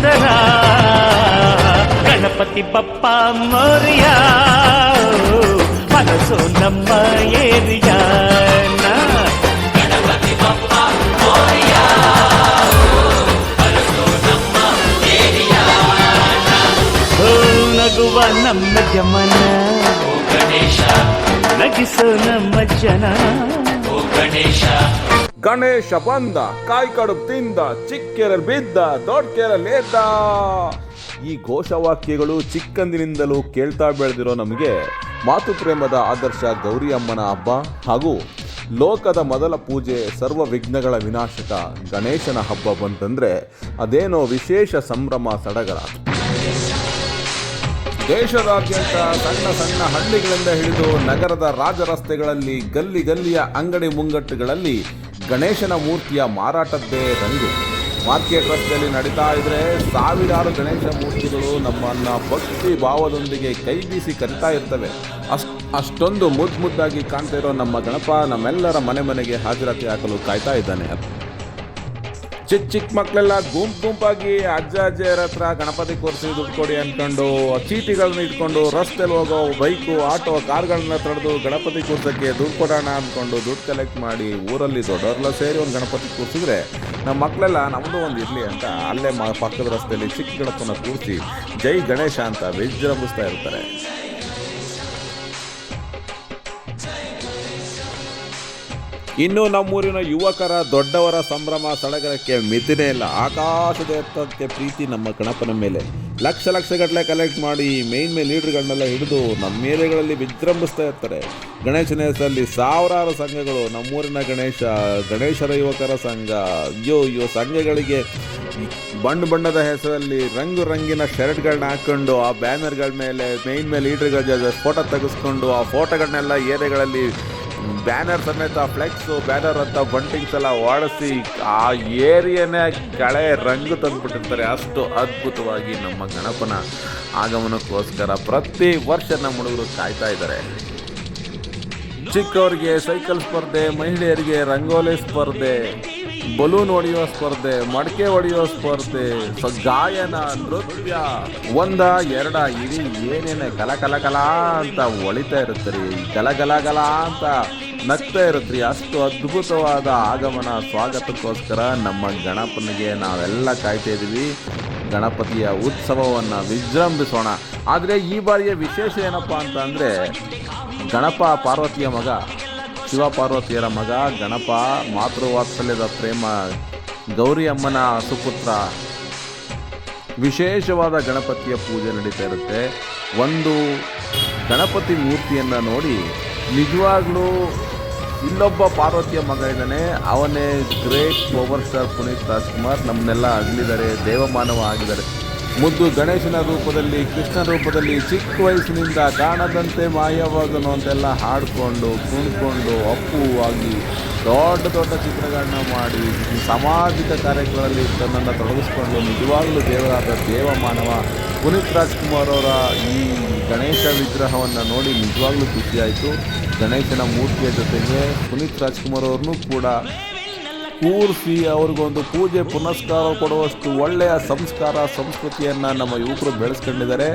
ದಸರ ಗಣಪತಿ ಬಪ್ಪ ಮೋರ್ಯ ಮನಸ್ಸು ನಮ್ಮ ಏರಿಯಾನ ಗಣಪತಿ ಬಪ್ಪ ಮೋರ್ಯ ಮನಸ್ಸು ನಮ್ಮ ಏರಿಯಾನ ನಗುವ ನಮ್ಮ ಜಮನ ಗಣೇಶ ನಗಿಸೋ ನಮ್ಮ ಜನ ಗಣೇಶ ಗಣೇಶ ಬಂದ ಕಾಯಿ ಕಡುಬು ತಿಂದ ಚಿಕ್ಕೆರಲ್ಲಿ ಬಿದ್ದ ದೊಡ್ಡ ಕೆರಲ್ಲಿ ಎದ್ದ. ಈ ಘೋಷವಾಕ್ಯಗಳು ಚಿಕ್ಕಂದಿನಿಂದಲೂ ಕೇಳ್ತಾ ಬೆಳೆದಿರೋ ನಮಗೆ ಮಾತು ಪ್ರೇಮದ ಆದರ್ಶ ಗೌರಿ ಅಮ್ಮನ ಹಬ್ಬ ಹಾಗೂ ಲೋಕದ ಮೊದಲ ಪೂಜೆ ಸರ್ವ ವಿಘ್ನಗಳ ವಿನಾಶಕ ಗಣೇಶನ ಹಬ್ಬ ಬಂತಂದ್ರೆ ಅದೇನೋ ವಿಶೇಷ ಸಂಭ್ರಮ ಸಡಗರ. ದೇಶದಾದ್ಯಂತ ಸಣ್ಣ ಸಣ್ಣ ಹಳ್ಳಿಗಳಿಂದ ಹಿಡಿದು ನಗರದ ರಾಜರಸ್ತೆಗಳಲ್ಲಿ ಗಲ್ಲಿ ಗಲ್ಲಿಯ ಅಂಗಡಿ ಮುಂಗಟ್ಟುಗಳಲ್ಲಿ ಗಣೇಶನ ಮೂರ್ತಿಯ ಮಾರಾಟದ್ದೇ ರಂಗು. ಮಾರ್ಕೆಟ್ ರಸ್ತೆಯಲ್ಲಿ ನಡೀತಾ ಇದ್ರೆ ಸಾವಿರಾರು ಗಣೇಶ ಮೂರ್ತಿಗಳು ನಮ್ಮನ್ನ ಭಕ್ತಿ ಭಾವದೊಂದಿಗೆ ಕೈ ಬೀಸಿ ಕರಿತಾ ಇರ್ತವೆ. ಅಷ್ಟೊಂದು ಮುದ್ದಾಗಿ ಕಾಣ್ತಾ ಇರೋ ನಮ್ಮ ಗಣಪ ನಮ್ಮೆಲ್ಲರ ಮನೆ ಮನೆಗೆ ಹಾಜರಾತಿ ಹಾಕಲು ಕಾಯ್ತಾ ಇದ್ದಾನೆ. ಚಿಕ್ಕ ಮಕ್ಕಳೆಲ್ಲ ಗುಂಪಾಗಿ ಅಜ್ಜಿಯರ ಹತ್ರ ಗಣಪತಿ ಕೂರಿಸಿ ದುಡ್ಡು ಕೊಡಿ ಅಂದ್ಕೊಂಡು ಚೀಟಿಗಳನ್ನ ಇಟ್ಕೊಂಡು ರಸ್ತೆಯಲ್ಲಿ ಹೋಗೋ ಬೈಕು ಆಟೋ ಕಾರ್ಗಳನ್ನ ತಡೆದು ಗಣಪತಿ ಕೂರ್ಸೋಕ್ಕೆ ದುಡ್ಡು ಕೊಡೋಣ ಅಂದ್ಕೊಂಡು ದುಡ್ಡು ಕಲೆಕ್ಟ್ ಮಾಡಿ ಊರಲ್ಲಿ ದೊಡ್ಡವರೆಲ್ಲ ಸೇರಿ ಒಂದು ಗಣಪತಿ ಕೂರಿಸಿದ್ರೆ ನಮ್ಮ ಮಕ್ಕಳೆಲ್ಲ ನಮ್ಮದು ಒಂದು ಇರಲಿ ಅಂತ ಅಲ್ಲೇ ಪಕ್ಕದ ರಸ್ತೆಯಲ್ಲಿ ಚಿಕ್ಕ ಗಣಪನ ಕೂರಿಸಿ ಜೈ ಗಣೇಶ ಅಂತ ವಿಜೃಂಭಿಸ್ತಾ ಇರ್ತಾರೆ. ಇನ್ನು ನಮ್ಮೂರಿನ ಯುವಕರ ದೊಡ್ಡವರ ಸಂಭ್ರಮ ಸಡಗರಕ್ಕೆ ಮಿತಿನೇ ಇಲ್ಲ. ಆಕಾಶದ ಎತ್ತಕ್ಕೆ ಪ್ರೀತಿ ನಮ್ಮ ಗಣಪನ ಮೇಲೆ. ಲಕ್ಷ ಗಟ್ಟಲೆ ಕಲೆಕ್ಟ್ ಮಾಡಿ ಮೇನ್ ಲೀಡರ್ಗಳನ್ನೆಲ್ಲ ಹಿಡಿದು ನಮ್ಮ ಏರಿಯಾಗಳಲ್ಲಿ ವಿಜೃಂಭಿಸ್ತಾ ಇರ್ತಾರೆ. ಗಣೇಶನ ಹೆಸರಲ್ಲಿ ಸಾವಿರಾರು ಸಂಘಗಳು. ನಮ್ಮೂರಿನ ಗಣೇಶರ ಯುವಕರ ಸಂಘ ಅಯ್ಯೋ ಸಂಘಗಳಿಗೆ ಬಣ್ಣದ ಹೆಸರಲ್ಲಿ ರಂಗಿನ ಶರ್ಟ್ಗಳನ್ನ ಹಾಕ್ಕೊಂಡು ಆ ಬ್ಯಾನರ್ಗಳ ಮೇಲೆ ಮೇನ್ ಲೀಡರ್ಗಳ ಫೋಟೋ ತೆಗೆಸ್ಕೊಂಡು ಆ ಫೋಟೋಗಳನ್ನೆಲ್ಲ ಏರಿಯಾಗಳಲ್ಲಿ ಬ್ಯಾನರ್ ಸಮೇತ ಫ್ಲೆಕ್ಸು ಬ್ಯಾನರ್ ಅಂತ ಬಂಟಿಂಗ್ಸ್ ಎಲ್ಲ ಓಡಿಸಿ ಆ ಏರಿಯಾನೇ ರಂಗು ತಂದುಬಿಟ್ಟಿರ್ತಾರೆ. ಅಷ್ಟು ಅದ್ಭುತವಾಗಿ ನಮ್ಮ ಗಣಪನ ಆಗಮನಕ್ಕೋಸ್ಕರ ಪ್ರತಿ ವರ್ಷ ನಮ್ಮ ಹುಡುಗರು ಕಾಯ್ತಾ ಇದ್ದಾರೆ. ಚಿಕ್ಕವರಿಗೆ ಸೈಕಲ್ ಸ್ಪರ್ಧೆ, ಮಹಿಳೆಯರಿಗೆ ರಂಗೋಲಿ ಸ್ಪರ್ಧೆ, ಬಲೂನ್ ಹೊಡೆಯುವ ಸ್ಪರ್ಧೆ, ಮಡಕೆ ಹೊಡೆಯುವ ಸ್ಪರ್ಧೆ, ಗಾಯನ, ನೃತ್ಯ, ಒಂದ ಎರಡ ಇಡೀ ಏನೇನೆ ಕಲ ಅಂತ ಹೊಳಿತಾ ಇರುತ್ತೀರಿ, ಗಲ ಅಂತ ನಗ್ತಾ ಇರುತ್ತೀರಿ. ಅಷ್ಟು ಅದ್ಭುತವಾದ ಆಗಮನ ಸ್ವಾಗತಕ್ಕೋಸ್ಕರ ನಮ್ಮ ಗಣಪನಿಗೆ ನಾವೆಲ್ಲ ಕಾಯ್ತಾ ಇದ್ದೀವಿ. ಗಣಪತಿಯ ಉತ್ಸವವನ್ನು ವಿಜೃಂಭಿಸೋಣ. ಆದರೆ ಈ ಬಾರಿಯ ವಿಶೇಷ ಏನಪ್ಪ ಅಂತ ಅಂದರೆ ಗಣಪ ಪಾರ್ವತಿಯ ಮಗ, ಶಿವ ಪಾರ್ವತಿಯರ ಮಗ ಗಣಪ, ಮಾತೃವಾತ್ಸಲ್ಯದ ಪ್ರೇಮ ಗೌರಿ ಅಮ್ಮನ ಸುಪುತ್ರ. ವಿಶೇಷವಾದ ಗಣಪತಿಯ ಪೂಜೆ ನಡೀತಾ ಇರುತ್ತೆ. ಒಂದು ಗಣಪತಿ ಮೂರ್ತಿಯನ್ನು ನೋಡಿ ನಿಜವಾಗ್ಲೂ ಇಲ್ಲೊಬ್ಬ ಪಾರ್ವತಿಯ ಮಗ ಇದ್ದಾನೆ, ಅವನೇ great power star Puneeth Rajkumar. ನಮ್ಮನ್ನೆಲ್ಲ ಅಗಲಿದ್ದಾರೆ, ದೇವಮಾನವ ಆಗಿದ್ದಾರೆ. ಮುದ್ದು ಗಣೇಶನ ರೂಪದಲ್ಲಿ, ಕೃಷ್ಣ ರೂಪದಲ್ಲಿ ಚಿಕ್ಕ ವಯಸ್ಸಿನಿಂದ ಕಾಣದಂತೆ ಮಾಯವಾದನು ಅಂತೆಲ್ಲ ಹಾಡಿಕೊಂಡು ಕುಣ್ಕೊಂಡು ಅಪ್ಪುವಾಗಿ ದೊಡ್ಡ ಚಿತ್ರಗಳನ್ನ ಮಾಡಿ ಸಾಮಾಜಿಕ ಕಾರ್ಯಗಳಲ್ಲಿ ತನ್ನನ್ನು ತೊಡಗಿಸ್ಕೊಂಡು ನಿಜವಾಗಲೂ ದೇವರಾದ ದೇವಮಾನವ ಪುನೀತ್ ರಾಜ್ಕುಮಾರ್ ಅವರ ಈ ಗಣೇಶ ವಿಗ್ರಹವನ್ನು ನೋಡಿ ನಿಜವಾಗ್ಲೂ ಖುಷಿಯಾಯಿತು. ಗಣೇಶನ ಮೂರ್ತಿಯ ಜೊತೆಗೆ ಪುನೀತ್ ರಾಜ್ಕುಮಾರ್ ಅವ್ರನ್ನೂ ಕೂಡ ಕೂರಿಸಿ ಅವ್ರಿಗೊಂದು ಪೂಜೆ ಪುನಸ್ಕಾರ ಕೊಡುವಷ್ಟು ಒಳ್ಳೆಯ ಸಂಸ್ಕೃತಿಯನ್ನು ನಮ್ಮ ಯುವಕರು ಬೆಳೆಸ್ಕೊಂಡಿದ್ದಾರೆ.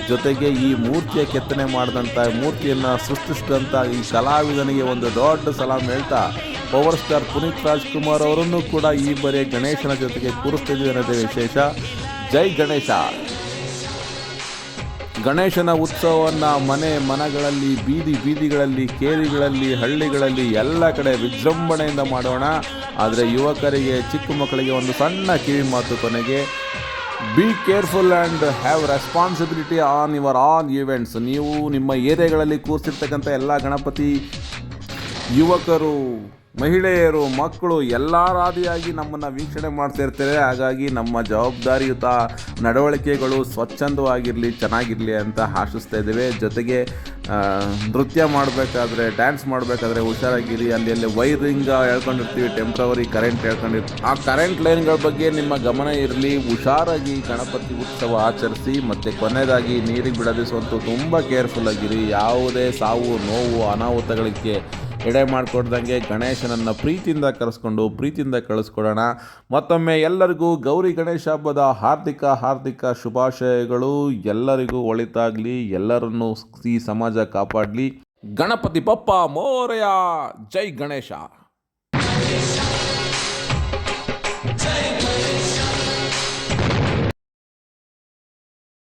ಜೊತೆಗೆ ಈ ಮೂರ್ತಿಯ ಕೆತ್ತನೆ ಮಾಡಿದಂಥ ಮೂರ್ತಿಯನ್ನು ಸೃಷ್ಟಿಸಿದಂಥ ಈ ಕಲಾವಿದನಿಗೆ ಒಂದು ದೊಡ್ಡ ಸಲಾಮ್ ಹೇಳ್ತಾ ಪವರ್ ಸ್ಟಾರ್ ಪುನೀತ್ ರಾಜ್ಕುಮಾರ್ ಅವರನ್ನು ಕೂಡ ಈ ಬಾರಿ ಗಣೇಶನ ಜೊತೆಗೆ ಕೂರಿಸ್ತಿದ್ದೀವಿ ಅನ್ನೋದೇ ವಿಶೇಷ. ಜೈ ಗಣೇಶ. ಗಣೇಶನ ಉತ್ಸವವನ್ನು ಮನೆಗಳಲ್ಲಿ, ಬೀದಿಗಳಲ್ಲಿ, ಕೇರಿಗಳಲ್ಲಿ, ಹಳ್ಳಿಗಳಲ್ಲಿ ಎಲ್ಲ ಕಡೆ ವಿಜೃಂಭಣೆಯಿಂದ ಮಾಡೋಣ. ಆದರೆ ಯುವಕರಿಗೆ, ಚಿಕ್ಕ ಮಕ್ಕಳಿಗೆ ಒಂದು ಸಣ್ಣ ಕಿವಿ ಮಾತು ಕೊನೆಗೆ: be careful and have responsibility on your on events. ನೀವು ನಿಮ್ಮ ಏರಿಯಾಗಳಲ್ಲಿ ಕೂರಿಸಿರ್ತಕ್ಕಂಥ ಎಲ್ಲ ಗಣಪತಿ ಯುವಕರು, ಮಹಿಳೆಯರು, ಮಕ್ಕಳು ಎಲ್ಲರಾದಿಯಾಗಿ ನಮ್ಮನ್ನು ವೀಕ್ಷಣೆ ಮಾಡ್ತಿರ್ತಾರೆ. ಹಾಗಾಗಿ ನಮ್ಮ ಜವಾಬ್ದಾರಿಯುತ ನಡವಳಿಕೆಗಳು ಸ್ವಚ್ಛಂದವಾಗಿರಲಿ, ಚೆನ್ನಾಗಿರಲಿ ಅಂತ ಆಶಿಸ್ತಾ ಇದ್ದೇವೆ. ಜೊತೆಗೆ ನೃತ್ಯ ಮಾಡಬೇಕಾದ್ರೆ, ಡ್ಯಾನ್ಸ್ ಮಾಡಬೇಕಾದ್ರೆ ಹುಷಾರಾಗಿರಿ. ಅಲ್ಲಿ ವೈರಿಂಗ್ ಹೇಳ್ಕೊಂಡಿರ್ತೀವಿ, ಟೆಂಪ್ರವರಿ ಕರೆಂಟ್ ಹೇಳ್ಕೊಂಡಿರ್ತೀವಿ. ಆ ಕರೆಂಟ್ ಲೈನ್ಗಳ ಬಗ್ಗೆ ನಿಮ್ಮ ಗಮನ ಇರಲಿ. ಹುಷಾರಾಗಿ ಗಣಪತಿ ಉತ್ಸವ ಆಚರಿಸಿ. ಮತ್ತು ಕೊನೆಯದಾಗಿ ನೀರಿಗೆ ಬಿಡೋದಿಸುವಂತೂ ತುಂಬ ಕೇರ್ಫುಲ್ ಆಗಿರಿ. ಯಾವುದೇ ಸಾವು ನೋವು ಅನಾಹುತಗಳಿಗೆ ಎಡೆ ಮಾಡಿಕೊಡ್ದಂಗೆ ಗಣೇಶನನ್ನು ಪ್ರೀತಿಯಿಂದ ಕರೆಸ್ಕೊಂಡು ಪ್ರೀತಿಯಿಂದ ಕಳಿಸ್ಕೊಡೋಣ. ಮತ್ತೊಮ್ಮೆ ಎಲ್ಲರಿಗೂ ಗೌರಿ ಗಣೇಶ ಹಬ್ಬದ ಹಾರ್ದಿಕ ಶುಭಾಶಯಗಳು. ಎಲ್ಲರಿಗೂ ಒಳಿತಾಗಲಿ, ಎಲ್ಲರನ್ನೂ ಈ ಸಮಾಜ ಕಾಪಾಡಲಿ. ಗಣಪತಿ ಬಪ್ಪ ಮೋರೆಯ. ಜೈ ಗಣೇಶ.